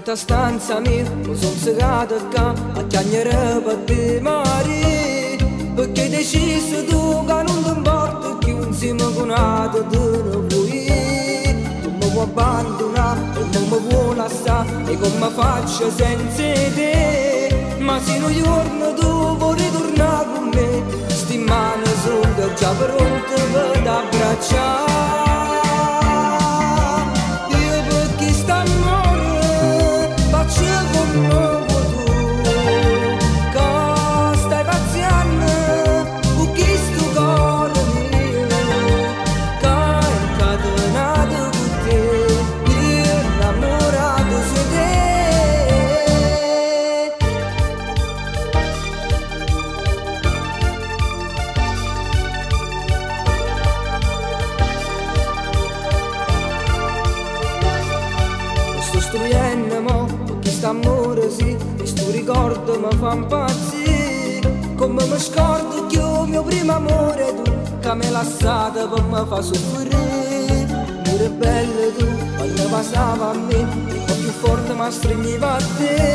questa stanza mia, mi son segata qua a chiagnere per te mare, perché hai deciso tu che non ti importa più insieme con altri te ne vuoi. Non mi vuoi abbandonare e non mi vuoi lasciare, e come faccio senza te? Ma se un giorno tu vuoi ritornare con me, sti mani sono già pronte per t'abbracciare. Costruendo mo, questo amore sì, questo ricordo mi fa impazzire. Come mi scordo che il mio primo amore tu, che mi lasciate per mi fa soffrire. Pure bello tu, quando passava a me, un po' più forte mi stringeva a te.